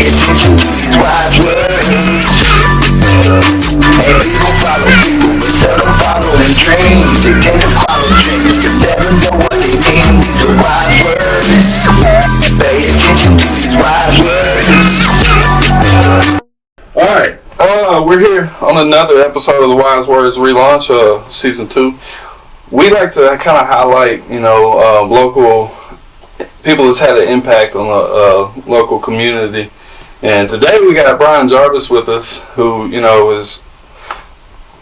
attention to these wise words. And people follow people, but seldom following dreams. They tend to follow dreams, but never know what they mean. These are wise words. Pay attention to these wise words. Alright, we're here on another episode of the Wyze Wordz relaunch, season 2. We like to kind of highlight, local people that's had an impact on the local community. And today we got Brian Jarvis with us, who, is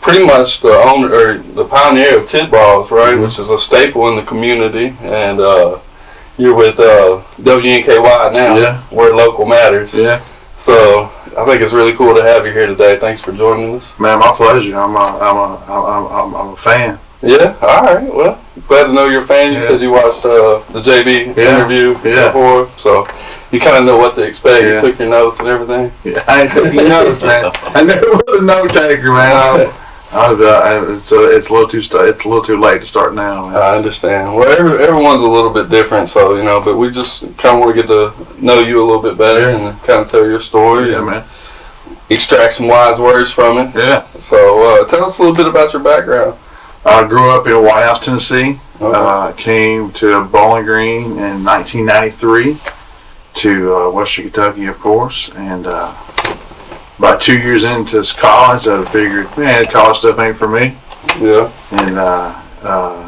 pretty much the owner or the pioneer of Tidballs, right? Mm-hmm. Which is a staple in the community. And you're with WNKY now, yeah, where local matters. Yeah. So I think it's really cool to have you here today. Thanks for joining us. Man, my pleasure. I'm a fan. Yeah. All right. Well, glad to know you're a fan. You said you watched the JB interview before, so you kind of know what to expect. You took your notes and everything. Yeah, I took your notes, man. I never was a note taker, man. It's a little too late to start now, man. I understand. Well, everyone's a little bit different, so but we just kind of want to get to know you a little bit better and kind of tell your story. Yeah, and man. Extract some wise words from it. Yeah. So tell us a little bit about your background. I grew up in Wyze, Tennessee. Okay. Came to Bowling Green in 1993 to Western Kentucky, of course, and about 2 years into college, I figured, man, college stuff ain't for me. Yeah. And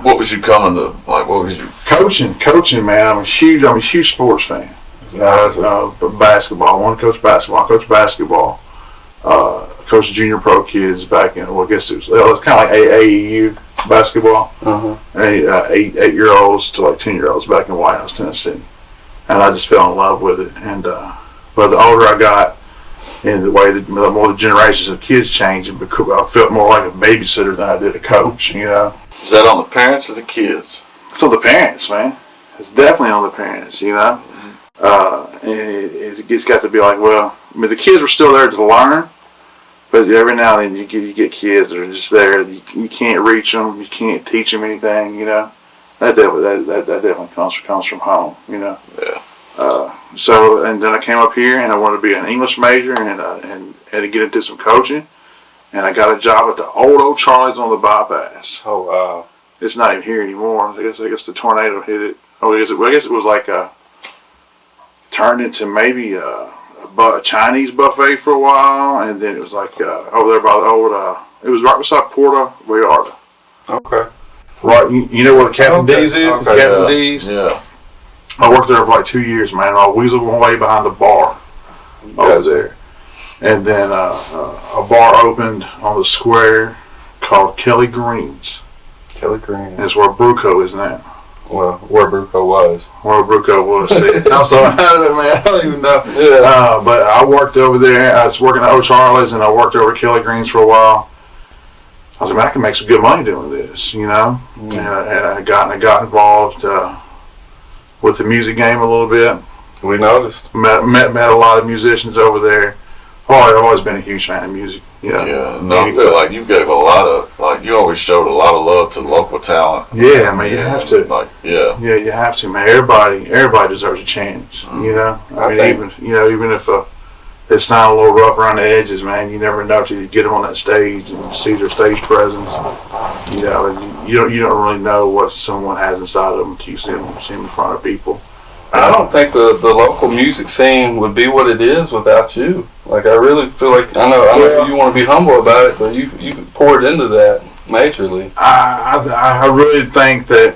what was you coming to? Like, what was you coaching, man? I'm a huge sports fan. Basketball. I want to coach basketball. I coach basketball. Coached junior pro kids back in, I guess it was kind of like AAU basketball. Uh-huh. 8-year-olds to like 10-year-olds back in Wyze, Tennessee. And I just fell in love with it. And but the older I got, and the way the more the generations of kids changed, I felt more like a babysitter than I did a coach. Is that on the parents or the kids? It's on the parents, man. It's definitely on the parents. Mm-hmm. And it's got to be like, the kids were still there to learn. But every now and then you get kids that are just there. You can't reach them. You can't teach them anything. That definitely comes from home. Yeah. So and then I came up here and I wanted to be an English major and had to get into some coaching. And I got a job at the old Charlie's on the bypass. Oh wow! It's not even here anymore. I guess the tornado hit it. I guess it was like turned into maybe a Chinese buffet for a while, and then it was like over there by the old. It was right beside Puerto Vallarta. Okay. Right, you know where the Captain D's is? Okay. Captain D's. Yeah. I worked there for like 2 years, man. I weaseled my way behind the bar over there, and then a bar opened on the square called Kelly Green's. Kelly Green. It's where Bruco is now. Well, where Bruco was. Where Bruco was. I'm sorry, man. I don't even know. Yeah. But I worked over there. I was working at O'Charlie's, and I worked over at Kelly Green's for a while. I was like, man, I can make some good money doing this, Mm-hmm. And I got involved with the music game a little bit. We noticed. Met a lot of musicians over there. I've always been a huge fan of music. Yeah. No, I feel like you gave you always showed a lot of love to local talent. Yeah, man, you have to. Yeah, you have to, man. Everybody deserves a chance. Mm-hmm. Even if it's not a little rough around the edges, man, you never know till you get them on that stage and see their stage presence. You don't really know what someone has inside of them until you see them in front of people. I don't think the local music scene would be what it is without you. Like, I really feel like, I know you want to be humble about it, but you poured into that majorly. I really think that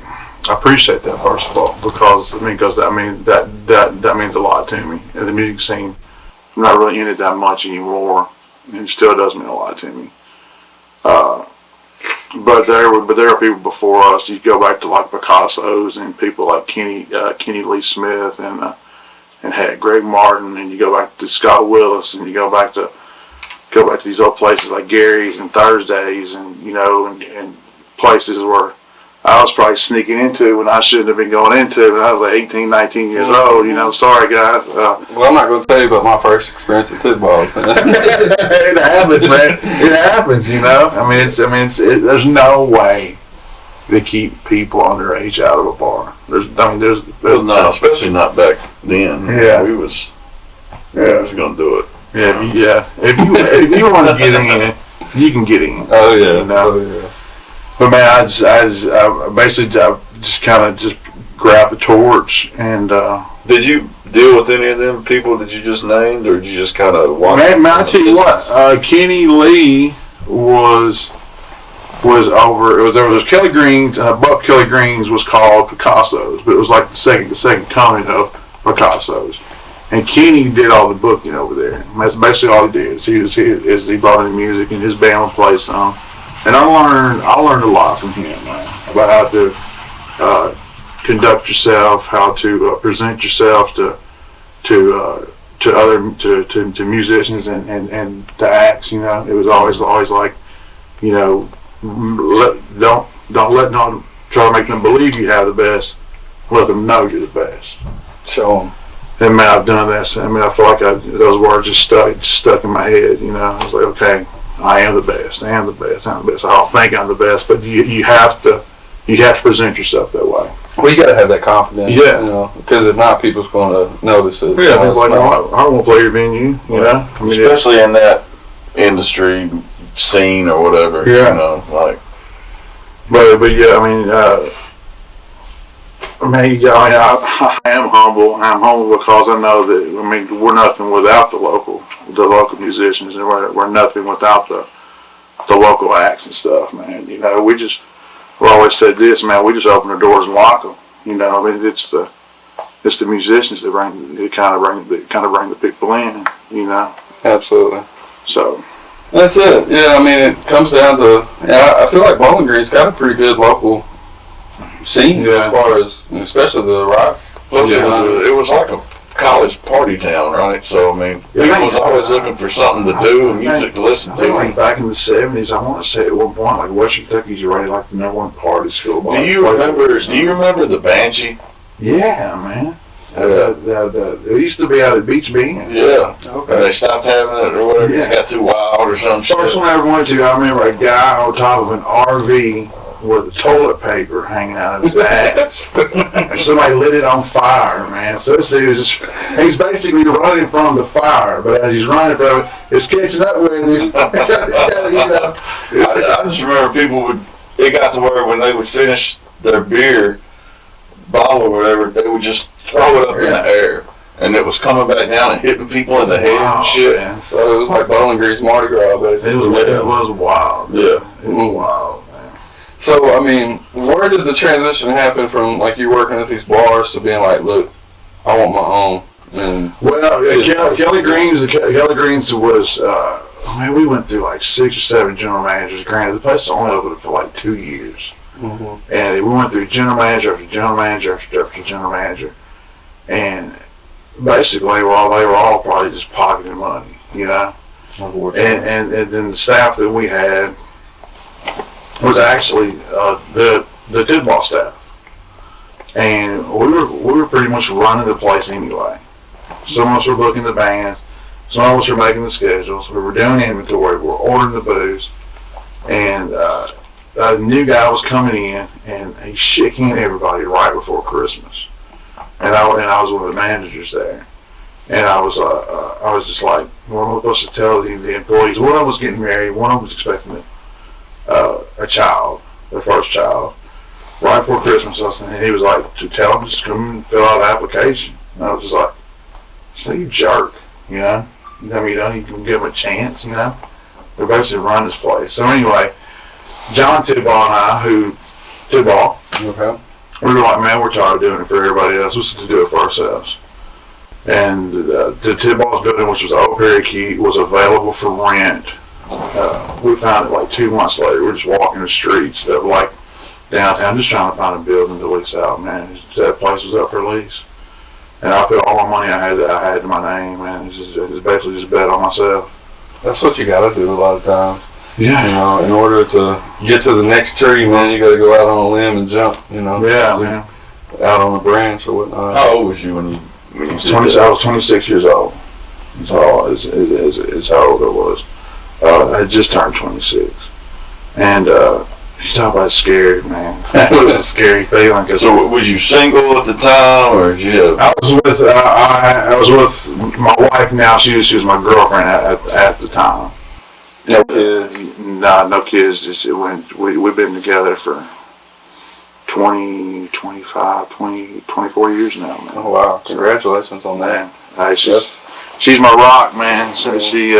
I appreciate that, first of all, because that means a lot to me. In the music scene, I'm not really in it that much anymore, and it still does mean a lot to me. But there are people before us. You go back to like Picasso's and people like Kenny Lee Smith and had Greg Martin, and you go back to Scott Willis, and you go back to these old places like Gary's and Thursdays, and and places where I was probably sneaking into when I shouldn't have been going into when I was like 18, 19 years old. Sorry guys. Well, I'm not going to tell you about my first experience at Tidballs. It happens, man. It happens. There's no way to keep people underage out of a bar. There's no, especially not back then. Yeah. We was going gonna do it. Yeah. If you want to get in, you can get in. Oh yeah. You know? But man, I basically just kind of just grabbed the torch and. Did you deal with any of them people that you just named, or did you just kind of watch? Man, I tell you what, Kenny Lee was over. There was Kelly Green's. Buck Kelly Green's was called Picasso's, but it was like the second coming of Picasso's. And Kenny did all the booking over there. That's basically all he did. He brought in the music, and his band would play some. And I learned a lot from him, man, about how to conduct yourself, how to present yourself to musicians and to acts. You know, it was always like, you know, don't let no one try to make them believe you have the best. Let them know you're the best. Show them. And man, I've done that. I mean, I feel like those words just stuck in my head. You know, I was like, okay, I am the best. I don't think I'm the best, but you have to present yourself that way. Well, you got to have that confidence. Yeah. You know, because if not, people's going to notice it. Yeah, people like, no, I won't play your venue. You know, I mean, especially in that industry scene or whatever. Yeah. You know, like. But yeah, I am humble. I'm humble because I know that we're nothing without the local musicians, and we're nothing without the local acts and stuff, man. You know, we always said this, man. We just open the doors and lock them. You know, I mean, it's the musicians that kind of bring the people in. You know, absolutely. So. That's it. Yeah, I mean, it comes down to. Yeah, I feel like Bowling Green's got a pretty good local scene as far as, especially the rock. It was like a college party town, right? So I mean, people was always looking for something to do and music to listen to. I think like back in the 70s, I want to say at one point, like Western Kentucky's already like the #1 party school. Do you remember the Banshee? Yeah, man. It used to be out at Beach Bend. Yeah. Okay. And they stopped having it or whatever. It got too wild or some shit. First one I ever went to, I remember a guy on top of an RV with the toilet paper hanging out of his ass. And somebody lit it on fire, man. So this dude he's basically running from the fire, but as he's running from it, it's catching up with him. You know. I just remember it got to where when they would finish their beer bottle or whatever, they would just throw it up in the air. And it was coming back down and hitting people in the head and shit. Man. So it was like Bowling Green's Mardi Gras, basically. It was wild. Yeah. It was wild, man. So, I mean, where did the transition happen from, like, you working at these bars to being like, look, I want my own? And Kelly Green's was, we went through like 6 or 7 general managers. Granted, the place was only open for like 2 years. Mm-hmm. And we went through general manager after general manager after general manager. And basically, they were all probably just pocketing money, you know? And then the staff that we had was actually the Tidballs staff. And we were pretty much running the place anyway. Some of us were booking the bands. Some of us were making the schedules. We were doing inventory. We were ordering the booze. And a new guy was coming in, and he shook in everybody right before Christmas. And I was one of the managers there. And I was just like, what am I supposed to tell the employees? One of them was getting married. One of them was expecting a child, their first child, right before Christmas. And he was like, to tell them, just come and fill out an application. And I was just like, you jerk, you know? I mean, you can give them a chance, you know? They're basically running this place. So anyway, John Tidball and I, Tidball, okay. We were like, man, we're tired of doing it for everybody else. Let's just do it for ourselves. And the Tidballs building, which was Old Parakeet, was available for rent. We found it like 2 months later. We're just walking the streets of like downtown, just trying to find a building to lease out, man. That place was up for lease. And I put all the money I had to my name, man. It's basically just bet on myself. That's what you gotta do a lot of times. Yeah. You know, in order to get to the next tree, man, you gotta go out on a limb and jump, you know. Yeah, man. Out on a branch or whatnot. How old was you when you I was 26 years old. That's how old I was. I had just turned 26. And You talk about scary, man. That was a scary feeling. So was you single at the time, or did you? I was with my wife now. She was my girlfriend at the time. No kids. No kids. Just we've been together for 24 years now, man. Oh wow! Congratulations on that. Hey, she's my rock, man. So she's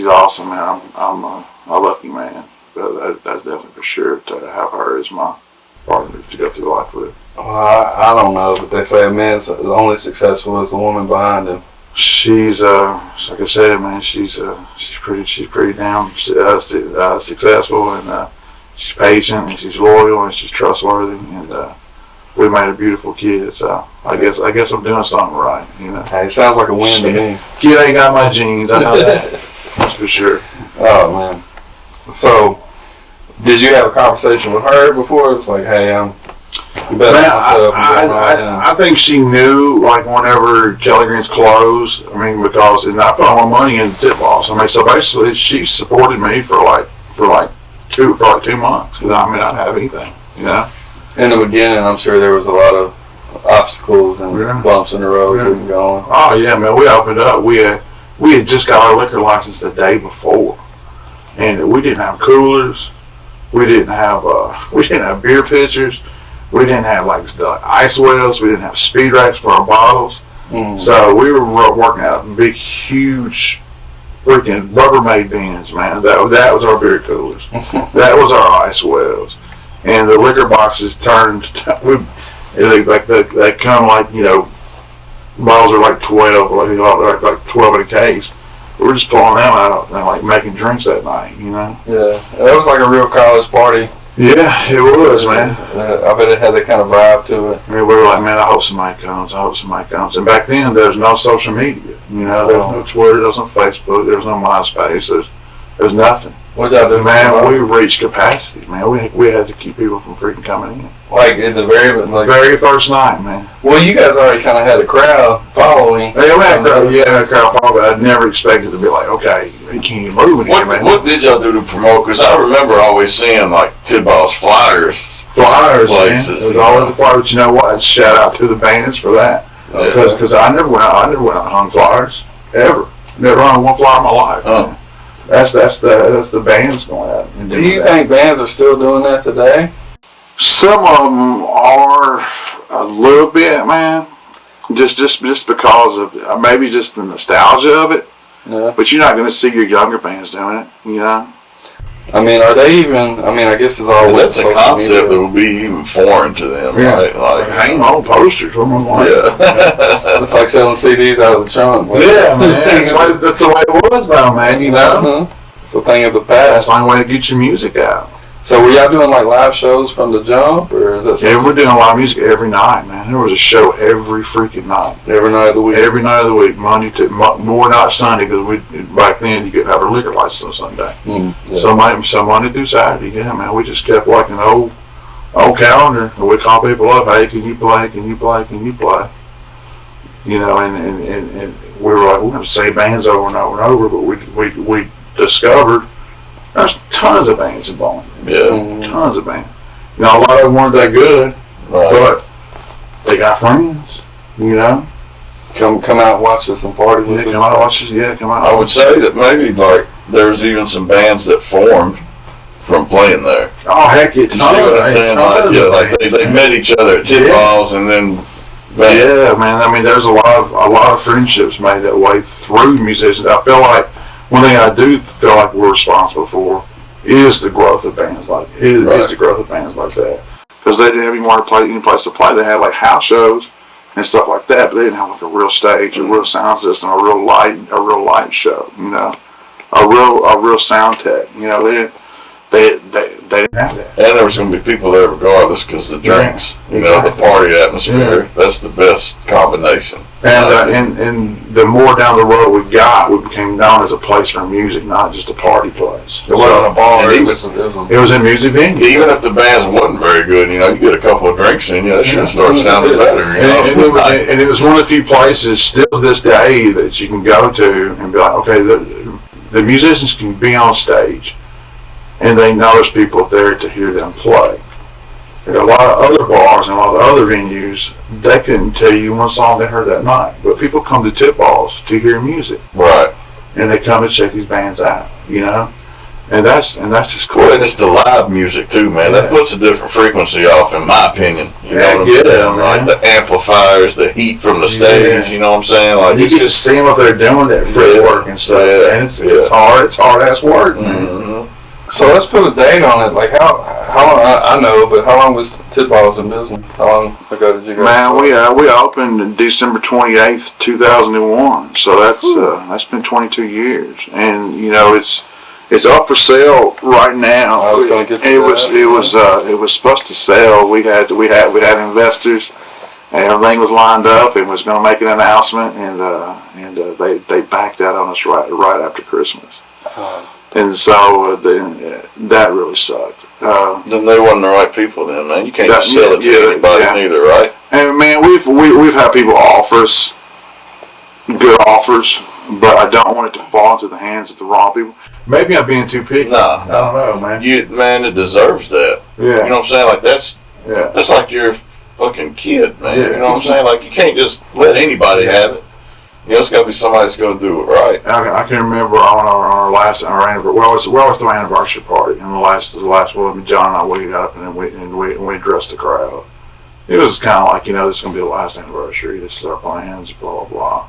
awesome, man. I'm a lucky man. That's definitely for sure to have her as my partner to go through life with. Well, I don't know, but they say a man's only successful as the woman behind him. She's like I said, man. She's pretty damn successful, and she's patient, and she's loyal, and she's trustworthy, and we made a beautiful kid. So I guess I'm doing something right, you know. Hey, it sounds like a win to me. Kid ain't got my genes, I know that. That's for sure. Oh man. So, did you have a conversation with her before? It's like, hey, you better myself. I think she knew, like, whenever Kelly Green's closed. I mean, because I put all my money into Tidballs. I mean, so basically, she supported me for 2 months. I mean, I didn't have anything, you know. In the beginning, I'm sure there was a lot of obstacles and bumps in the road getting going. Oh yeah, man. We opened up. We had just got our liquor license the day before, and we didn't have coolers. We didn't have beer pitchers. We didn't have like the ice wells. We didn't have speed racks for our bottles. So we were working out big, huge, freaking Rubbermaid bins, man. That was our beer coolers. That was our ice wells. And the liquor boxes turned, they come like, you know, bottles are like 12, like 12 in a case. We're just pulling them out and like making drinks that night, you know? Yeah, it was like a real college party. Yeah, it was, man. I bet it had that kind of vibe to it. I mean, we were like, man, I hope somebody comes. And back then, there was no social media. You know, there was no Twitter, there was no Facebook, there was no MySpace, there's nothing. What y'all do? Man, we reached capacity, man. We had to keep people from freaking coming in. Like at the very first night, man. Well, you guys already kind of had a crowd following. Yeah, we had a crowd following. I'd never expected to be like, okay, you can't even move in here, man. What did y'all do to promote? Because I remember always seeing like Tidballs flyers. Places. Man. It was all over the flyers. But you know what? Shout out to the bands for that. Because I never went out and hung flyers ever. Never hung one flyer in my life. Man. That's the bands going out. Do you think bands are still doing that today? Some of them are a little bit, man. Just because of maybe just the nostalgia of it. Yeah. But you're not going to see your younger bands doing it, you know. I mean, are they even? I mean, I guess it's all. That's a concept that would be even foreign to them. Yeah. Like hang on posters. Yeah. It's like selling CDs out of the trunk. Yeah, man. That's the way it was, though, man. You know. It's the thing of the That's past. the only way to get your music out. So were y'all doing like live shows from the jump, or is that? Yeah, we're doing live music every night, man. There was a show every freaking night. Every night of the week. Every night of the week, Monday to more not Sunday, because back then you could have a liquor license on Sunday. Yeah. So Monday through Saturday, yeah, man. We just kept like an old calendar, and we call people up. Hey, can you play? Can you play? Can you play? You know, and we were like, we're going to say bands over and over and over, but we discovered there's tons of bands involved. Yeah. Tons of bands. You know, a lot of them weren't that good, but they got friends, you know. Come out and watch us and party with us. Come out and watch us. Yeah, come out. I would say that maybe like there's even some bands that formed from playing there. Oh heck, You see what I'm saying? Like they met each other at Tidballs and then. Yeah, man. I mean, there's a lot of friendships made that way through musicians. I feel like one thing I do feel like we're responsible for is the growth of bands like the growth of bands like that. Because they didn't have any place to play. They had like house shows and stuff like that, but they didn't have like a real stage, a real sound system, a real light show. You know, a real sound tech. You know, they didn't have that. And there was going to be people there regardless because the drinks, you know, the party atmosphere. That's the best combination. And the more down the road we got, we became known as a place for music, not just a party place. It wasn't a bar. It was a music venue. Even if the bands wasn't very good, you know, you get a couple of drinks in you, that should start sounding better. You know? And it was one of the few places still to this day that you can go to and be like, okay, the musicians can be on stage and they know there's people there to hear them play. There are a lot of other bars and a lot of other venues, they couldn't tell you one song they heard that night. But people come to Tidballs to hear music. Right. And they come and check these bands out, you know? And that's just cool. Well, and it's the live music too, man. Yeah. That puts a different frequency off, in my opinion. You know what I'm saying? Man. Like the amplifiers, the heat from the stage. You know what I'm saying? Like you it's get to just see what they're doing, that footwork and stuff. Yeah. And it's hard. It's hard ass work, man. Mm-hmm. So let's put a date on it. Like how long? I know, but how long was Tidballs in business? How long ago did you go? Man, we opened December 28th, 2001. So that's been 22 years, and you know it's up for sale right now. I was gonna get to that. It was supposed to sell. We had investors, and everything was lined up, and was going to make an announcement, and they backed out on us right after Christmas. And so that really sucked. Then they wasn't the right people then, man. You can't just sell it to anybody neither, right? And man, we've had people offer us good offers, but I don't want it to fall into the hands of the wrong people. Maybe I'm being too picky. No. I don't know, man. Man, it deserves that. Yeah. You know what I'm saying? Like that's like your fucking kid, man. Yeah. You know what I'm saying? Like you can't just let anybody have it. You know, it's got to be somebody that's going to do it right. I can remember on our anniversary. Well, it was the anniversary party, and the last one. John and I we got up and we addressed the crowd. It was kind of like, you know, this is going to be the last anniversary. This is our plans, blah blah blah.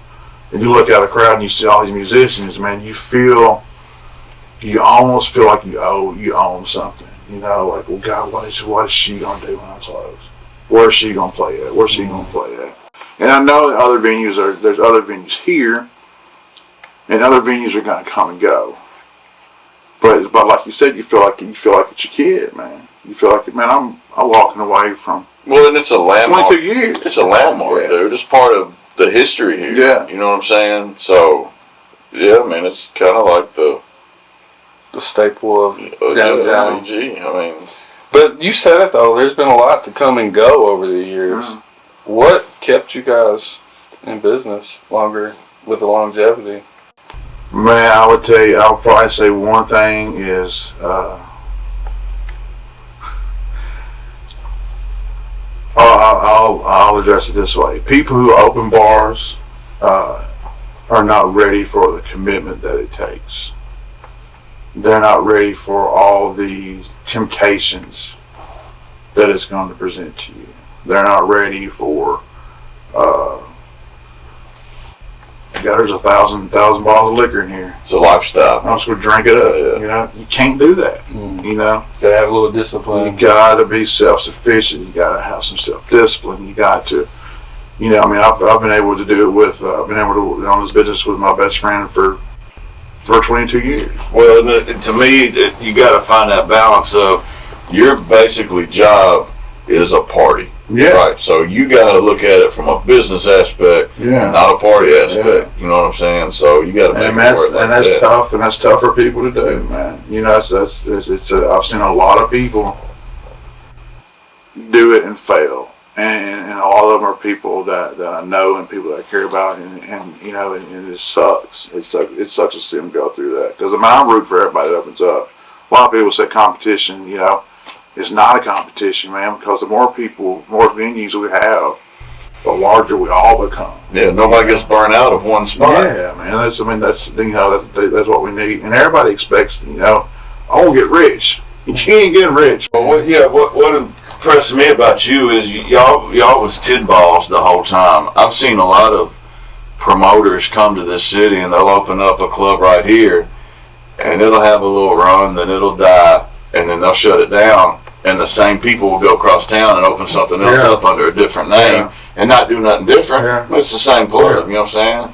And you look at the crowd and you see all these musicians, man. You almost feel like you own something. You know, like, well, God, what is she going to do when I close? Where's she going to play at? Where's she going to play at? And I know that there's other venues here, and other venues are going to come and go. But like you said, you feel like it's your kid, man. You feel like, man, I'm walking away from. Well, and it's a landmark. 22 years. It's a landmark, dude. It's part of the history here. Yeah. You know what I'm saying? So, yeah, man, it's kind of like the staple of downtown. I mean, but you said it though. There's been a lot to come and go over the years. Mm. What kept you guys in business longer with the longevity? Man, I would tell you, I'll probably say one thing is, I'll address it this way. People who open bars are not ready for the commitment that it takes. They're not ready for all the temptations that it's going to present to you. They're not ready for, there's 1,000 bottles of liquor in here. it's a lifestyle. I'm just going to drink it up. Yeah. You know, you can't do that. You know, Gotta have a little discipline. you got to be self-sufficient. You got to have some self-discipline. You got to, you know, I mean, I've been able to do it with, I've been able to run this business with my best friend for 22 years. Well, to me, you got to find that balance of your basically job is a party. Yeah. Right. So you got to look at it from a business aspect, Yeah. not a party aspect. You know what I'm saying? So you got to make it work like that's that. tough, and that's tough for people to do, man. You know, I've seen a lot of people do it and fail, and a lot of them are people that I know and people that I care about, and you know, and it sucks. It sucks to see them go through that, because I'm rooting for everybody that opens up. A lot of people say competition, you know. It's not a competition, man, because the more people, more venues we have, the larger we all become. Yeah, nobody gets burned out of one spot. Yeah, man. That's what we need, and everybody expects, you know, oh, get rich. You can't get rich. Well, what impressed me about you is y'all was Tidballs the whole time. I've seen a lot of promoters come to this city and they'll open up a club right here, and it'll have a little run, then it'll die, and then they'll shut it down. And the same people will go across town and open something else up under a different name and not do nothing different. Yeah. It's the same club, you know what I'm saying?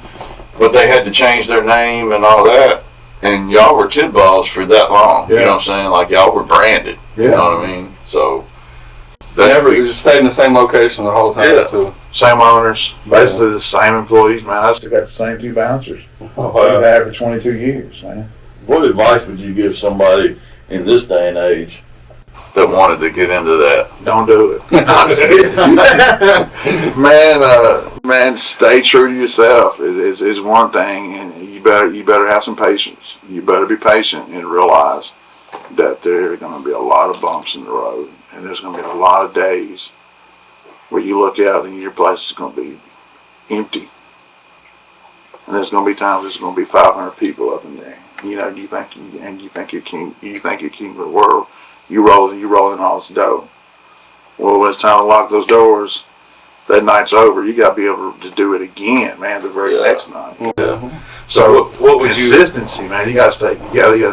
But they had to change their name and all that. And y'all were Tidballs for that long. You know what I'm saying? Like y'all were branded. You know what I mean? So Never stayed in the same location the whole time too. Same owners, basically the same employees, man. I still got the same two bouncers. I've had for 22 years, man. What advice would you give somebody in this day and age that wanted to get into that? Don't do it. I'm just kidding. Man, stay true to yourself is one thing, and you better have some patience. You better be patient and realize that there are going to be a lot of bumps in the road, and there's going to be a lot of days where you look out and your place is going to be empty. And there's going to be times there's going to be 500 people up in there. You know, you think you're king of the world. You roll in all this dough. Well, when it's time to lock those doors, that night's over. You got to be able to do it again, man, the very next night. Yeah. So what would consistency, man? You got to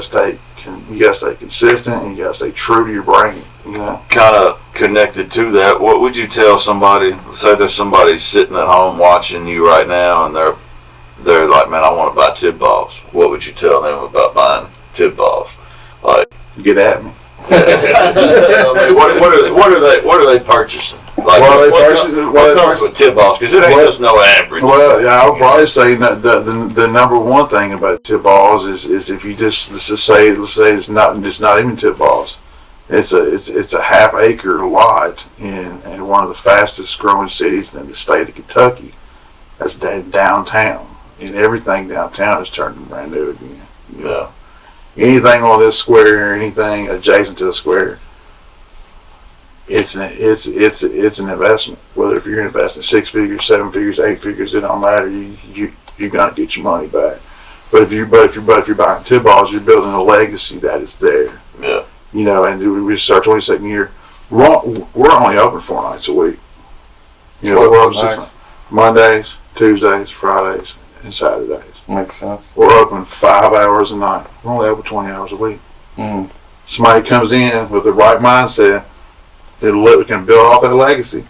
stay consistent, and you got to stay true to your brain. You know, kind of connected to that, what would you tell somebody? Say there's somebody sitting at home watching you right now, and they're like, man, I want to buy Tidballs. What would you tell them about buying Tidballs? Like, get at me. What are they purchasing? Like, what comes with Tidballs? Because it ain't just no average. Well, yeah, I would probably say the number one thing about Tidballs is if you let's say it's not even Tidballs. It's a half acre lot in one of the fastest growing cities in the state of Kentucky. That's downtown, and everything downtown is turning brand new again. Yeah. Anything on this square, anything adjacent to the square, it's an investment. Whether if you're investing 6 figures, 7 figures, 8 figures, it don't matter. You're gonna get your money back. But if you're buying Tidballs, you're building a legacy that is there. Yeah. You know, and we start 22nd year. We're only open 4 nights a week. You know, we're open 6 nights. Mondays, Tuesdays, Fridays, and Saturdays. Makes sense. We're open 5 hours a night. We're only open 20 hours a week. Mm. Somebody comes in with the right mindset, we can build off that legacy.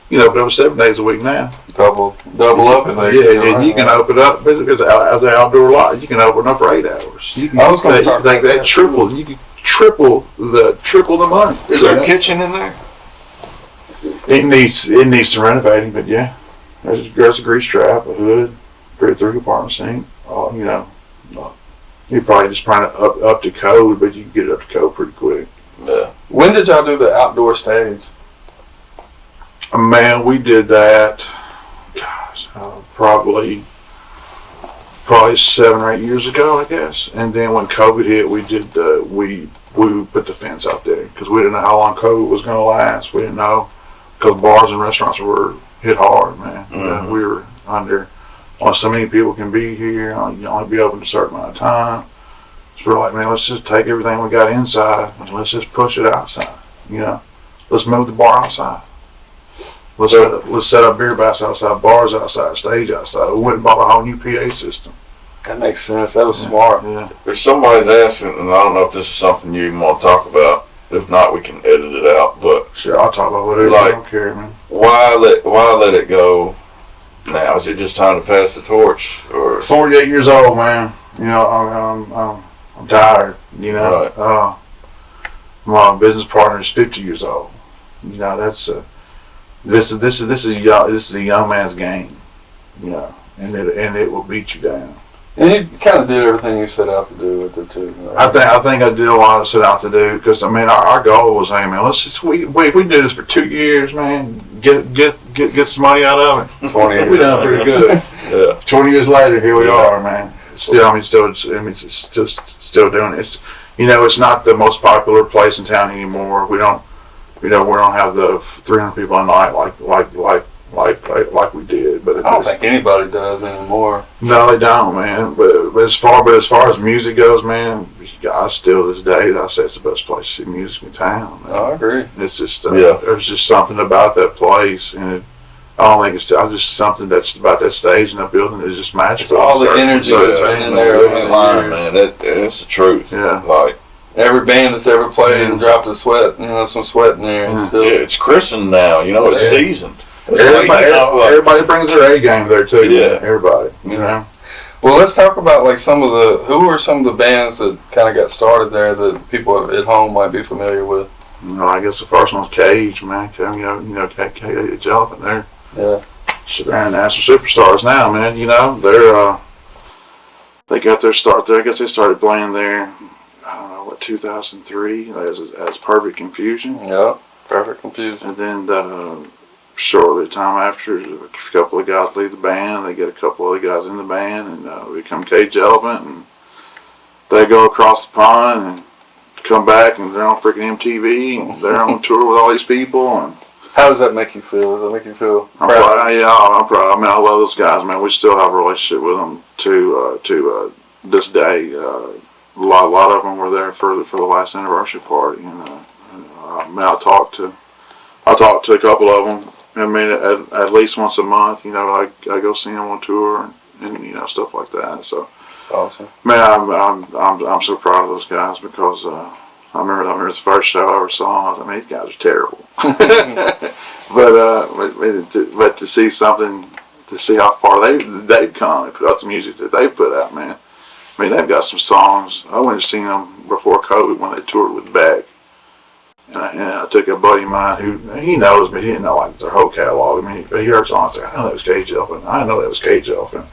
You know, but it was 7 days a week now. Double up. And you can open up because as an outdoor lot, you can open up for 8 hours. You can, I was going to talk about that. Triple. You can triple the money. Is there a kitchen in there? It needs some renovating, but yeah, there's a grease trap, a hood, 3 compartment sink. You know, you're probably just trying to up to code, but you can get it up to code pretty quick. Yeah. When did y'all do the outdoor stage? Man, we did that. Gosh, probably 7 or 8 years ago, I guess. And then when COVID hit, we did we put the fence out there because we didn't know how long COVID was going to last. We didn't know because bars and restaurants were hit hard, man. Mm-hmm. We were under. Only so many people can be here. You only be open a certain amount of time. So we're like, man, let's just take everything we got inside and let's just push it outside. You know, let's move the bar outside. Let's set up beer baths outside, bars outside, stage outside. We went and bought a whole new PA system. That makes sense. That was smart. Yeah. If somebody's asking, and I don't know if this is something you even want to talk about. If not, we can edit it out. But sure, I'll talk about whatever. I don't care, man. Why let it go now? Is it just time to pass the torch? Or 48 years old, man. You know, I'm tired. You know, right. My business partner is 50 years old. You know, that's this is a young man's game. You know, and it will beat you down. And you kind of did everything you set out to do with it too. Right? I think I did a lot of set out to do because I mean our goal was, hey man, let's just we do this for 2 years, man. Get some money out of it. 20 years. We done pretty good. Yeah. 20 years later, here we are, man. Still doing it. It's, you know, it's not the most popular place in town anymore. We don't have the 300 people a night like we did. But I don't think anybody does anymore. No, they don't, man. But as far as music goes, man, I still to this day I say it's the best place to see music in town. Man. Oh, I agree. It's just there's just something about that place, and I don't think it's just something that's about that stage and that building is just magical. It's all the energy that's in there. Man, that's the truth. Yeah, like every band that's ever played and dropped a sweat, some sweat in there. And still, it's christened now. You know, it's seasoned. Everybody brings their A game there too. Yeah, everybody. You know. Well, let's talk about like who are some of the bands that kind of got started there that people at home might be familiar with. You know, I guess the first one's Cage, man. Cage Elephant there. Yeah. They're national superstars now, man. You know, they got their start there. I guess they started playing there. I don't know what 2003 as Perfect Confusion. Yeah, Perfect Confusion. And then shortly time after, a couple of guys leave the band. They get a couple other guys in the band and become Cage Elephant. And they go across the pond and come back and they're on freaking MTV and they're on tour with all these people. And how does that make you feel? Does that make you feel I'm proud? proud. Yeah, I'm proud. I mean, I love those guys, man. We still have a relationship with them to this day. A lot of them were there for the last anniversary party, and I mean, I talked to a couple of them. I mean, at least once a month. You know, I go see them on tour and you know, stuff like that. So, that's awesome. Man, I'm so proud of those guys because I remember the first show I ever saw. I was like, man, these guys are terrible. but to see something, to see how far they've come, and put out the music that they put out, man. I mean, they've got some songs. I went and seen them before COVID when they toured with Beck. And I took a buddy of mine who, he knows me, he didn't know like their whole catalog. I mean, he heard songs, like, I know that was Cage Elephant. I know that was Cage Elephant.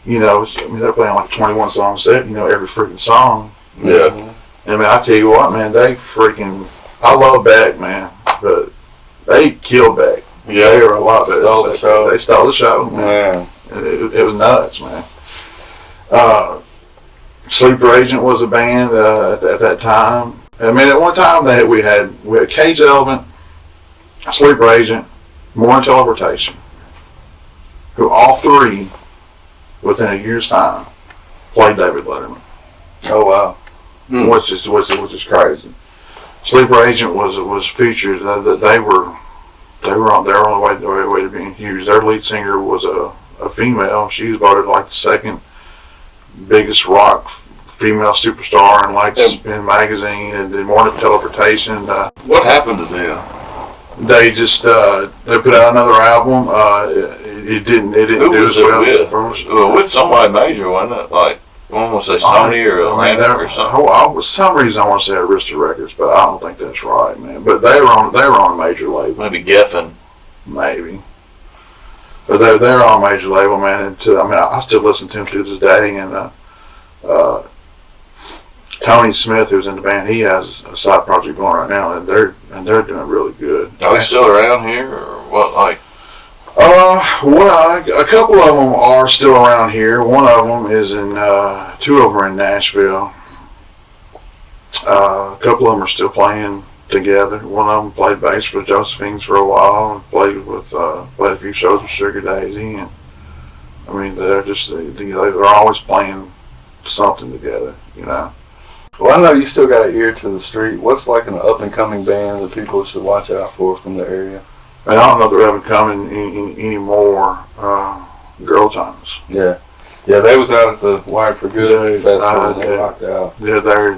You know, I mean, they're playing like a 21 song set, you know, every freaking song. Yeah. And I mean, I tell you what, man, they freaking, I love Beck, man, but they killed Beck. Yeah. They were a lot better. Stole the show. They stole the show, man. It was nuts, man. Sleeper Agent was a band at that time. I mean, at one time we had Cage Elephant, Sleeper Agent, More Teleportation, who all three, within a year's time, played David Letterman. Oh wow. Which is crazy. Sleeper Agent was featured. They were on their way to being huge. Their lead singer was a female. She was voted like the second biggest rock female superstar in like Spin magazine, and then More Teleportation. What happened to them? They just they put out another album. It didn't Who do was as well. it with? Well, with somebody major, wasn't it? Like, I want to say Sony or Atlantic or something. For some reason, I want to say Arista Records, but I don't think that's right, man. But they were on a major label. Maybe Geffen. Maybe. But they're on a major label, man. And I still listen to them to this day. And Tony Smith, who's in the band, he has a side project going right now, and they're doing really good. Are they still around here, or what? Like, a couple of them are still around here. One of them is two of them are in Nashville. A couple of them are still playing together. One of them played bass with Josephine's for a while, and played a few shows with Sugar Daisy. And I mean, they're always playing something together, you know. Well, I know you still got an ear to the street. What's like an up and coming band that people should watch out for from the area? And I don't know if they're ever coming anymore. Girl Times. Yeah, they was out at the Wired for Good festival and they rocked out. Yeah, they're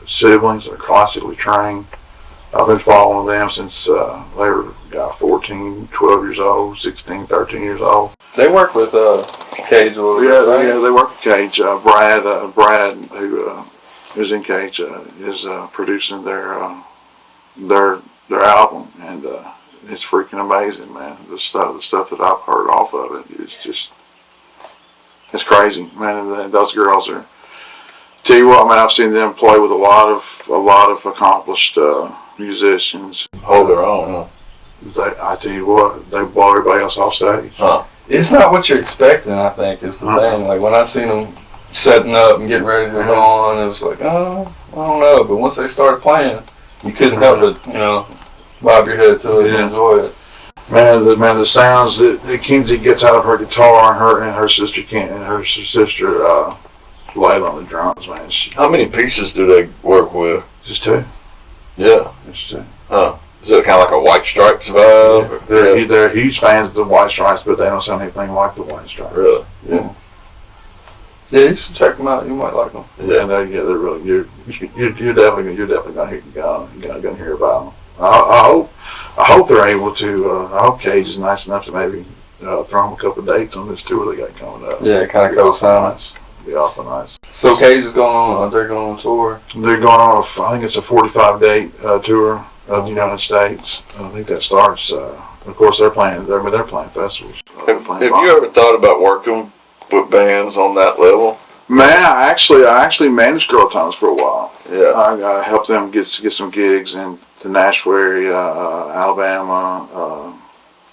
siblings. They're classically trained. I've been following them since they were 14, 12 years old, 16, 13 years old. They work with Cage a little bit. Yeah, they work with Cage. Brad, who's in Cage, is producing their album, and it's freaking amazing, man. The stuff that I've heard off of it is just, it's crazy, man. And those girls are, tell you what, man, I've seen them play with a lot of accomplished musicians. hold their own, huh? I tell you what, they blow everybody else off stage. Huh. It's not what you're expecting, I think, is the thing. Like, when I seen them setting up and getting ready to go on, it was like, oh, I don't know. But once they started playing, you couldn't help but, you know, bob your head to it and enjoy it. Man, the sounds that Kinsey gets out of her guitar, and her sister Layla on the drums, man. How many pieces do they work with? Just two. Yeah. Just two. Huh. Is it kind of like a White Stripes vibe? Yeah. They're huge fans of the White Stripes, but they don't sound anything like the White Stripes. Really? Yeah. Yeah, you should check them out. You might like them. Yeah, they're really. You're definitely gonna hear about them. I hope they're able to. I hope Cage is nice enough to maybe throw them a couple of dates on this tour they got coming up. Yeah, kind of co-sign. Be awful nice. So Cage is going on. They're going on tour. They're going on. I think it's a 45-day tour of the United States. I think that starts. Of course, they're playing festivals. Have you ever thought about working with bands on that level? Man, I actually managed Girl Times for a while. Yeah. I helped them get some gigs in the Nashville area, Alabama,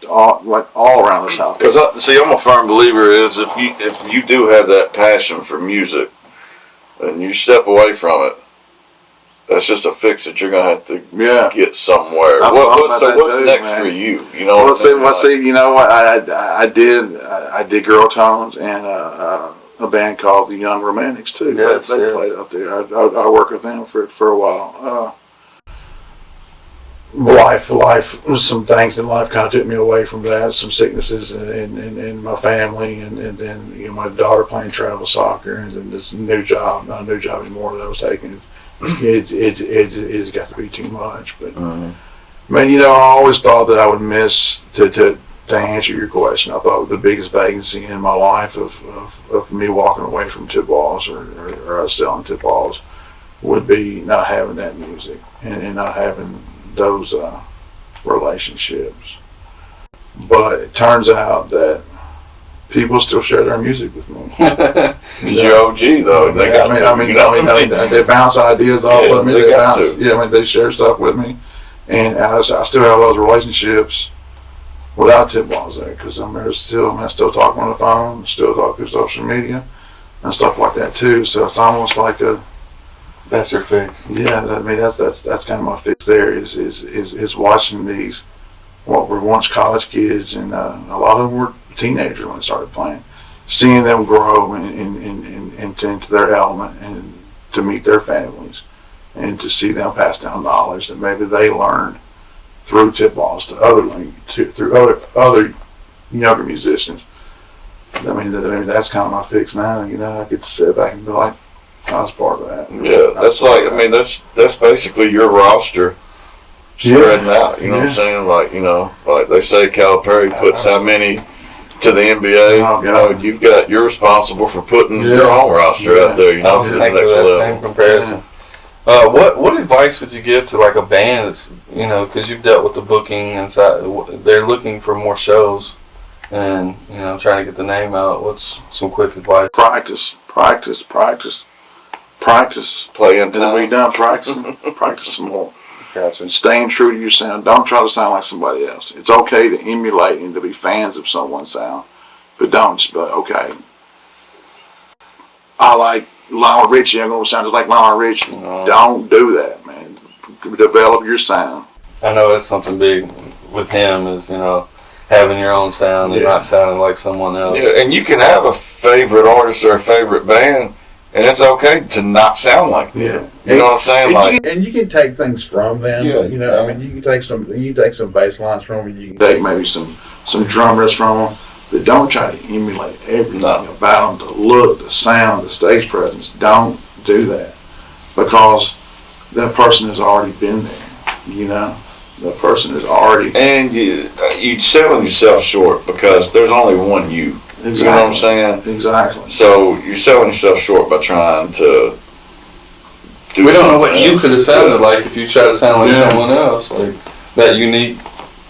all around the South. Because I'm a firm believer is if you do have that passion for music, and you step away from it, that's just a fix that you're gonna have to get somewhere. What's next, man, for you? You know. Well, see, you know what? I did Girl Tones and a band called the Young Romantics too. Yes, they played out there. I worked with them for a while. Life, some things in life kind of took me away from that. Some sicknesses in my family, and then my daughter playing travel soccer, and then this new job, not a new job anymore that I was taking. It's got to be too much. But man, I always thought that I would miss to answer your question. I thought the biggest vacancy in my life of me walking away from Tidballs or us selling Tidballs would be not having that music and not having those relationships. But it turns out that people still share their music with me. Because you're OG though. They bounce ideas off of me. They share stuff with me, and I still have those relationships without Tidballs there, because I still talk on the phone, still talk through social media and stuff like that too. So it's almost like that's your fix. Yeah, that's kind of my fix there is watching these what were once college kids, and a lot of them were teenagers when they started playing, seeing them grow into their element and to meet their families and to see them pass down knowledge that maybe they learned through Tidballs through other younger musicians. That's kind of my fix now. I get to sit back and be like, I was part of that. Yeah, that's basically your roster spreading out. You know what I'm saying? Like they say, Calipari puts how many to the NBA. You're responsible for putting your own roster out there. To the next level. Same comparison. What advice would you give to like a band that's, because you've dealt with the booking and they're looking for more shows and trying to get the name out? What's some quick advice? Practice. Play in and then when you're done practicing, practice some more. Gotcha. And staying true to your sound. Don't try to sound like somebody else. It's okay to emulate and to be fans of someone's sound, but don't just be like, okay, I like Lionel Richie, I'm going to sound just like Lionel Richie. Don't do that, man. Develop your sound. I know that's something big with him is, having your own sound and not sounding like someone else. Yeah, and you can have a favorite artist or a favorite band, and it's okay to not sound like them. Yeah. You know what I'm saying? And you can take things from them. Yeah. You can take some bass lines from them. You can take maybe some drum riffs from them. But don't try to emulate everything about them, the look, the sound, the stage presence. Don't do that, because that person has already been there, That person has already... And you're selling yourself short because there's only one you. Exactly. You know what I'm saying? Exactly. So you're selling yourself short by trying to do We don't know what else. you could have sounded like if you try to sound like someone else. Like that unique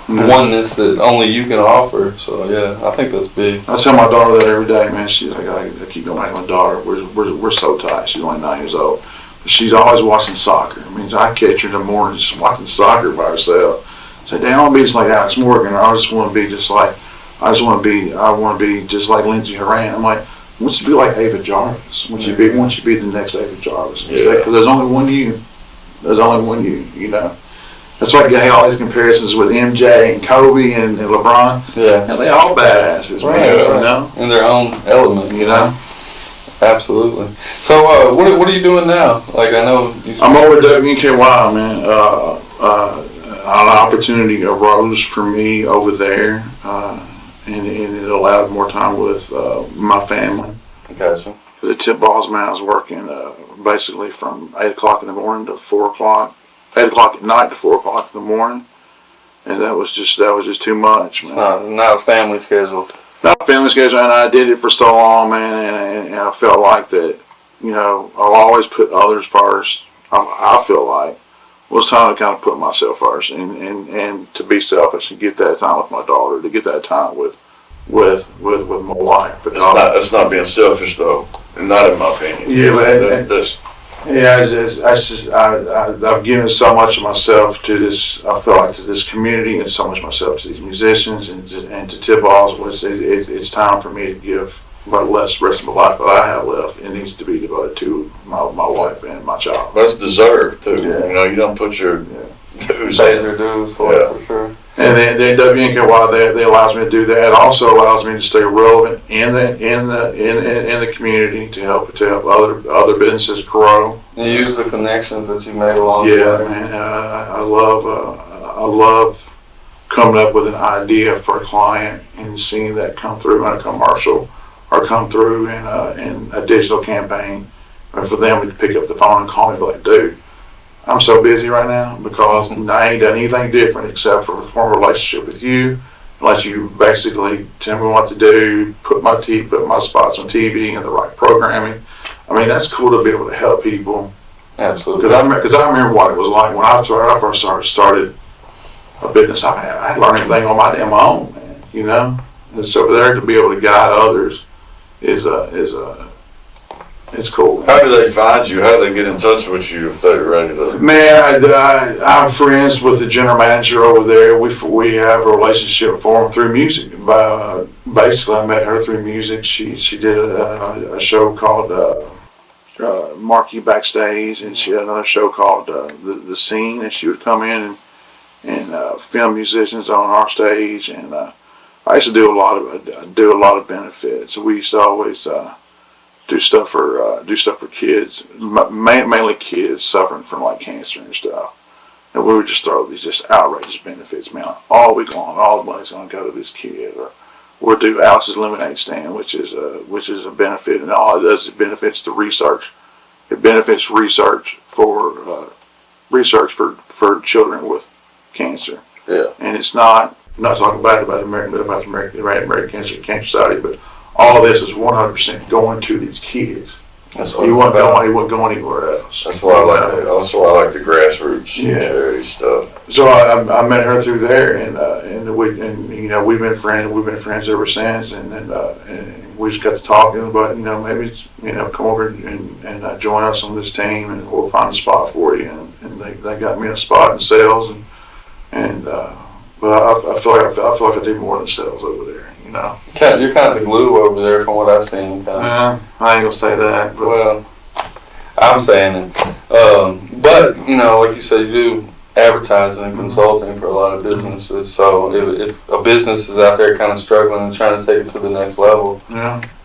oneness that only you can offer. So I think that's big. I tell my daughter that every day, man. She's like, I keep going back to my daughter. We're so tight. She's only 9 years old. But she's always watching soccer. I catch her in the morning just watching soccer by herself. Say, Dad, I want to be just like Alex Morgan, or I just want to be just like, I want to be just like Lindsey Horan. I'm like, I want you to be like Ava Jarvis. I want you to be the next Ava Jarvis. Because there's only one you. There's only one you, That's why you get all these comparisons with MJ and Kobe and LeBron. Yeah. And they all badasses, man, in their own element, Absolutely. So, what are you doing now? Like, I know I'm over at WKY, man. An opportunity arose for me over there, and it allowed more time with my family. Gotcha. The Tidballs, man, I was working basically from 8 o'clock in the morning to 4 o'clock. 8 o'clock at night to 4 o'clock in the morning, and that was just too much, man. Not a family schedule. Not a family schedule, and I did it for so long, man, and I felt like that, I'll always put others first. I feel like it was time to kind of put myself first, and to be selfish and get that time with my daughter, to get that time with my wife. It's not being selfish though, not in my opinion. I've given so much of myself to this. I feel like to this community, and so much of myself to these musicians and to Tidballs. It's time for me to give about the rest of my life that I have left, it needs to be devoted to my wife and my child. That's deserved too. Yeah. You know, you don't put your dues Pay in. their dues for it, for sure. And then WNKY, they allows me to do that. It also allows me to stay relevant in the community to help other businesses grow. You use the connections that you made along the Yeah, way. man. I love coming up with an idea for a client and seeing that come through in a commercial or come through in a digital campaign, and for them to pick up the phone and call me like, dude, I'm so busy right now because I ain't done anything different except for form a relationship with you, let you basically tell me what to do, put my spots on TV and the right programming. I mean, that's cool to be able to help people. Absolutely. Because I remember what it was like when I first started a business. I had learned everything on my own, man. You know, and so there to be able to guide others it's cool. How do they find you? How do they get in touch with you if they're ready to? Man, I'm friends with the general manager over there. We have a relationship formed through music. Basically, I met her through music. She did a show called Marquee Backstage, and she had another show called The Scene, and she would come in and film musicians on our stage. And I used to do a lot of benefits. We used to always do stuff for kids, mainly kids suffering from like cancer and stuff. And we would just throw these just outrageous benefits, man. All week long, all the money's going to go to this kid. Or we'll do Alice's Lemonade Stand, which is a benefit, and all it does is it benefits the research. It benefits research for children with cancer. Yeah. And it's not talking about the American Cancer Society, but all of this is 100% going to these kids. That's what He wouldn't go anywhere else. That's why I like it. That's why I like the grassroots charity stuff. So I met her through there, and you know we've been friends ever since, and we just got to talking about maybe come over and join us on this team, and we'll find a spot for you. And they got me a spot in sales, but I feel like I do more than sales over there. You know, You're kind of the glue over there from what I've seen. I ain't gonna say that. But. Well, I'm saying it. But, like you said, you do advertising and consulting for a lot of businesses. So if a business is out there kind of struggling and trying to take it to the next level,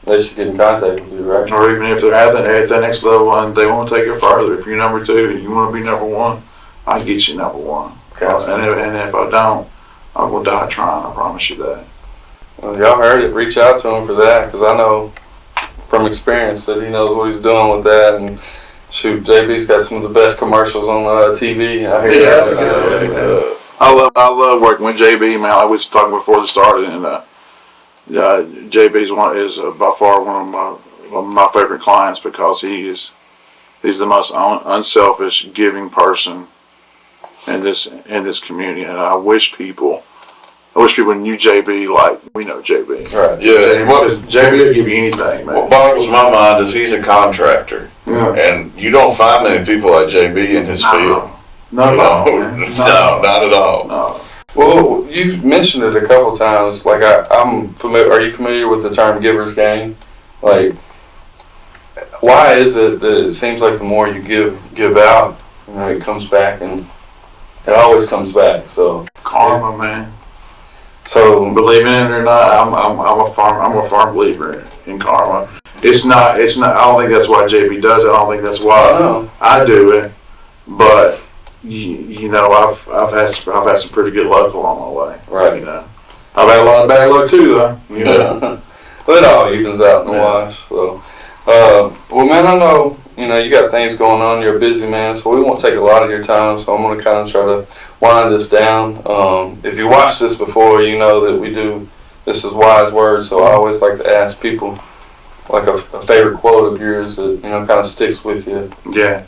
they should get in contact with you, right? Or even if they're at that next level and they want to take it further, if you're number 2 and you want to be number 1, I can get you number 1. Okay. And if I don't, I'm going to die trying, I promise you that. Well, y'all heard it. Reach out to him for that, because I know from experience that he knows what he's doing with that. And shoot, JB's got some of the best commercials on TV. I hear that. I love working with JB, man. Like we was talking before this started, and JB's is by far one of my favorite clients because he's the most unselfish, giving person in this community, and I wish people knew JB like we know JB. Right. Yeah. JB will give you anything, man. What boggles my mind is he's a contractor, and you don't find many people like JB in his field. Not at all, man. No, not at all. No. Well, you've mentioned it a couple times. Like I'm familiar. Are you familiar with the term "giver's gain"? Like, why is it that it seems like the more you give out, it comes back, and it always comes back? So Karma, man. So believing it or not, I'm a firm believer in karma. It's not. I don't think that's why JB does it. I don't think that's why I do it. But I've had some pretty good luck along my way. Right. I've had a lot of bad luck too, though. Well, it all evens out in the wash. So, well, man, I know you got things going on. You're a busy man, so we won't take a lot of your time. So I'm going to kind of try to wind this down. If you watched this before, you know that we do. This is Wyze Wordz, so I always like to ask people like a favorite quote of yours that kind of sticks with you. Yeah.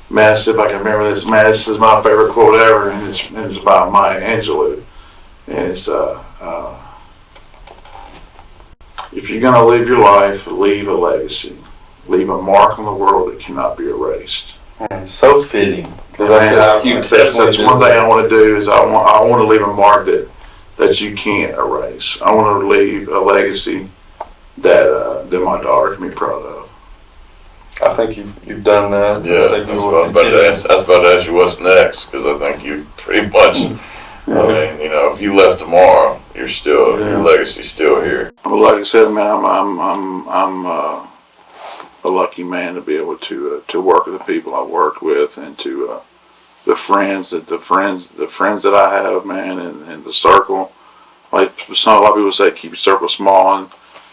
Man, let's see if I can remember this. Man, this is my favorite quote ever, and it's about Maya Angelou. And it's, if you're going to live your life, leave a legacy. Leave a mark on the world that cannot be erased. Man, so fitting. That's one thing I want to do is I want to leave a mark that you can't erase. I want to leave a legacy that my daughter can be proud of. I think you've done that. Yeah, I think I was about to ask you what's next, because I think you pretty much. I mean, you know, if you left tomorrow, your legacy's still here. Well, like I said, man, I'm a lucky man to be able to work with the people I worked with, and to the friends that I have, man, and the circle. Like a lot of people say, keep your circle small,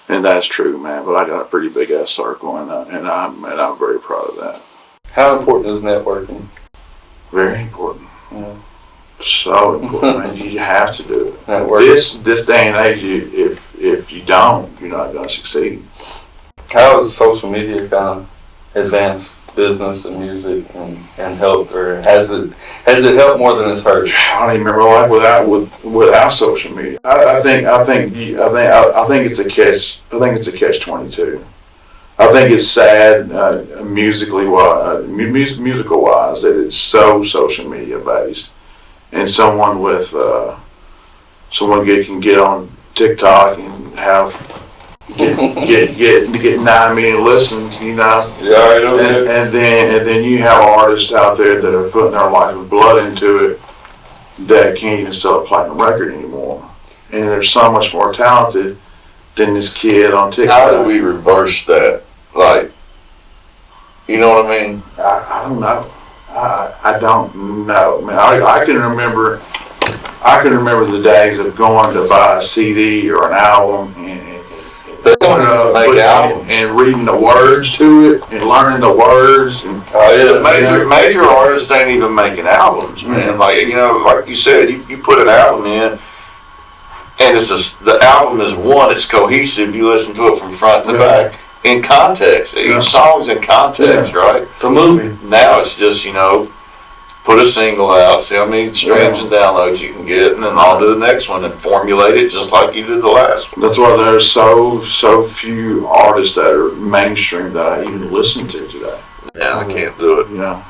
and that's true, man. But I got a pretty big ass circle, and I'm very proud of that. How important is networking? Very important. Yeah. So important, man. You have to do it. Networking. This day and age, if you don't, you're not going to succeed. How has social media kind of advanced business and music and helped, or has it helped more than it's hurt? I don't even remember life without social media. I think it's a catch. I think it's a catch-22. I think it's sad, musical wise, that it's so social media based, and someone can get on TikTok and get 9 million listens, you know. Yeah, and then you have artists out there that are putting their life and blood into it that can't even sell a platinum record anymore. And they're so much more talented than this kid on TikTok. How do we reverse that? Like, you know what I mean? I don't know. I don't know, man. I can remember the days of going to buy a CD or an album and reading the words to it and learning the words. And major artists ain't even making albums, man. Like, you know, like you said, you put an album in, and the album is one. It's cohesive. You listen to it from front to back in context. Each song's in context, right? It's a movie. Now it's just, you know, put a single out, see how many streams and downloads you can get, and then I'll do the next one and formulate it just like you did the last one. That's why there's so few artists that are mainstream that I even listen to today. Yeah, I can't do it. You know?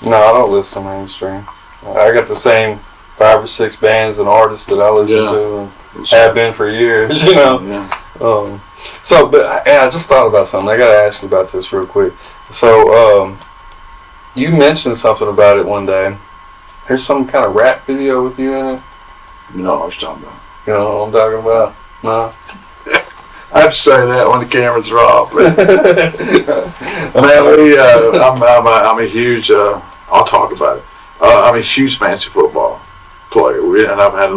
No, I don't listen to mainstream. I got the same 5 or 6 bands and artists that I listen to and have been for years, you know. Yeah. I just thought about something. I got to ask you about this real quick. So, you mentioned something about it one day. There's some kind of rap video with you in it. You know what I'm talking about. You know what I'm talking about? No? I have to say that when the cameras are off. Man, I'm a huge, I'll talk about it. I'm a huge fantasy football player, and I've had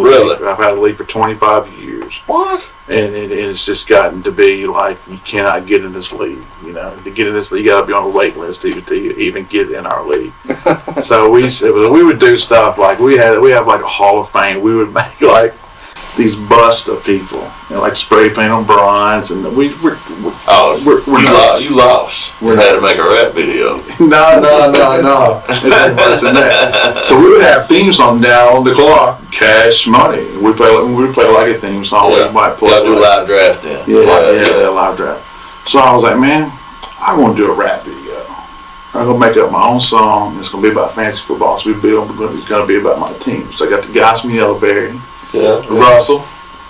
a league for 25 years. What? And it's just gotten to be like, you cannot get in this league. You know, to get in this league, you got to be on a wait list to even get in our league. So we would do stuff like we have like a Hall of Fame. We would make like these busts of people and like spray paint on bronze, and you lost. We had to make a rap video. No. It's worse than that. So we would have theme songs down on the clock, Cash Money. We would play like a theme song. Yeah. We might play do live draft then. Yeah, live draft. So I was like, man, I want to do a rap video. I'm gonna make up my own song. It's gonna be about fantasy football. So it's gonna be about my team. So I got the guys from Yellowberry. Yeah. Russell.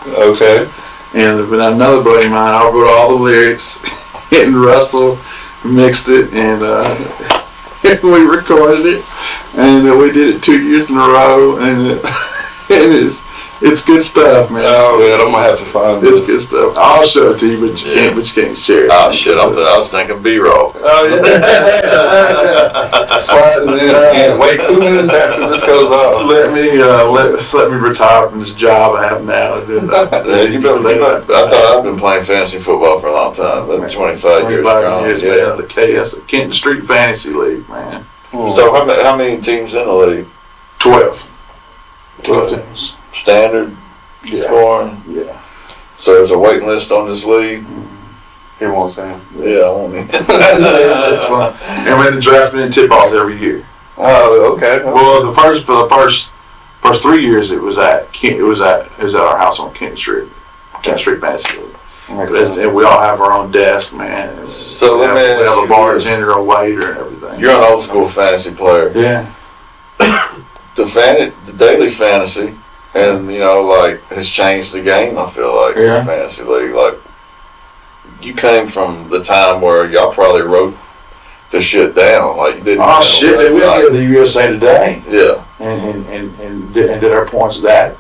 Okay. And another buddy of mine, I wrote all the lyrics, and Russell mixed it, and we recorded it, and we did it 2 years in a row, and it's good stuff, man. Oh man, I'm gonna have to find this. It's good stuff. I'll show it to you, but you can't share it. Oh shit! I was thinking B-roll. Oh yeah. Sliding in. And wait 2 minutes after this goes off. Let me retire from this job I have now. And then, I thought I've been playing fantasy football for a long time. About 25 years strong. Man. The KS, the Kenton Street Fantasy League, man. So how many teams in the league? 12 teams. Standard scoring? Yeah. So there's a waiting list on this league? He won't say him. Yeah, I won't. That's fun. And we had to draft in Tidballs every year. Oh, okay. Well, for the first 3 years it was at our house on Kenton Street Fantasy League. And we all have our own desk, man. So we have a bartender, a waiter, and everything. You're an old school fantasy player. Yeah. The daily fantasy, and you know, like, has changed the game. I feel like in the fantasy league, like, you came from the time where y'all probably wrote the shit down, like you didn't. Oh shit! We went to the USA Today. Yeah. And did our points that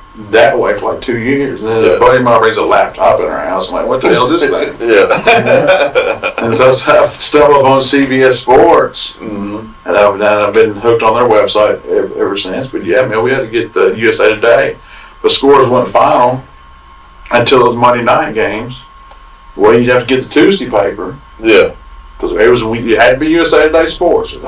way for like 2 years. And then a buddy of mine brings a laptop in our house. I'm like, what the hell is this thing? Yeah. And so I stumbled on CBS Sports, Mm-hmm. and I've been hooked on their website ever since. But yeah, man, we had to get the USA Today. The scores wasn't final until those Monday night games. Well, you'd have to get the Tuesday paper. Yeah. Because it had to be USA Today Sports. It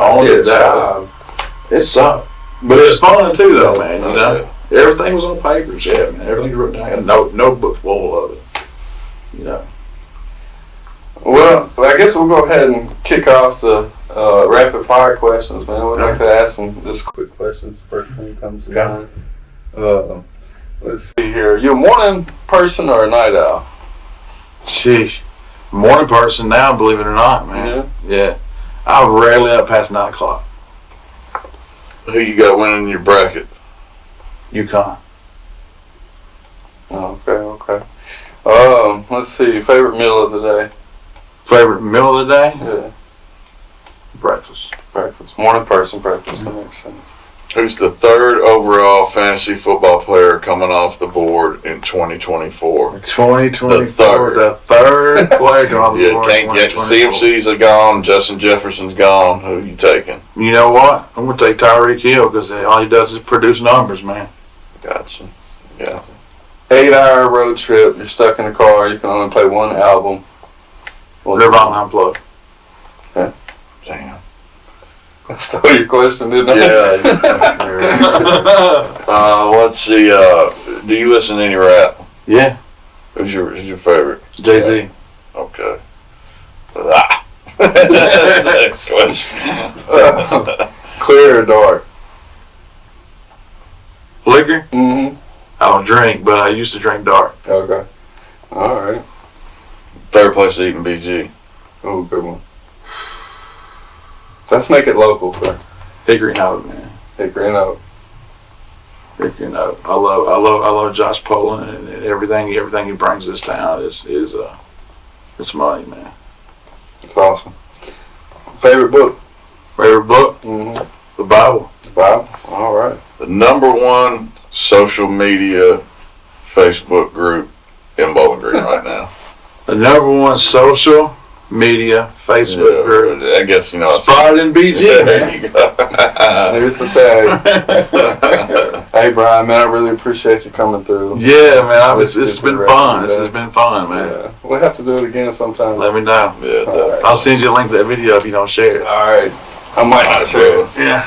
sucked. But it was fun too, though, man. You know? Everything was on papers, yeah, man. Everything was written down. I had a notebook full of it. You know. Well, I guess we'll go ahead and kick off the rapid fire questions, man. We'd like to ask some just quick questions. First thing that comes to mind. Let's see here. You a morning person or a night owl? Sheesh. Morning person now, believe it or not, man. Yeah. I'm rarely up past 9 o'clock. Who you got winning your bracket? UConn. Okay. Let's see. Favorite meal of the day? Favorite meal of the day? Yeah. Breakfast. Morning person, breakfast. That makes sense. Who's the third overall fantasy football player coming off the board in 2024? 2024. The third player coming off the board. Can't get CMC's are gone. Justin Jefferson's gone. Who are you taking? You know what? I'm going to take Tyreek Hill because all he does is produce numbers, man. Gotcha. Yeah. 8-hour road trip. You're stuck in the car. You can only play one album. Nirvana Unplugged. Okay. Damn. I stole your question, didn't I? Yeah. Let's see. Do you listen to any rap? Yeah. Who's your favorite? Jay-Z. Okay. Next question. Clear or dark? Liquor? Mm-hmm. I don't drink, but I used to drink dark. Okay. All right. Favorite place to eat in BG? Oh, good one. Let's make it local for Hickory Note, man. Hickory Note. Hickory Note. I love Josh Poland and everything he brings this town is it's money, man. It's awesome. Favorite book? Favorite book? Mm-hmm. The Bible. The Bible. All right. The number one social media Facebook group in Bowling Green right now. The number one social media Facebook group. I guess you know. Spotted in BG, man. There you go. There's the tag. Hey, Brian, man, I really appreciate you coming through. Yeah, man. It's been fun. This has been fun, man. Yeah. We'll have to do it again sometime. Let me know. Yeah, right. I'll send you a link to that video if you don't share it. All right. I might not share it. Yeah.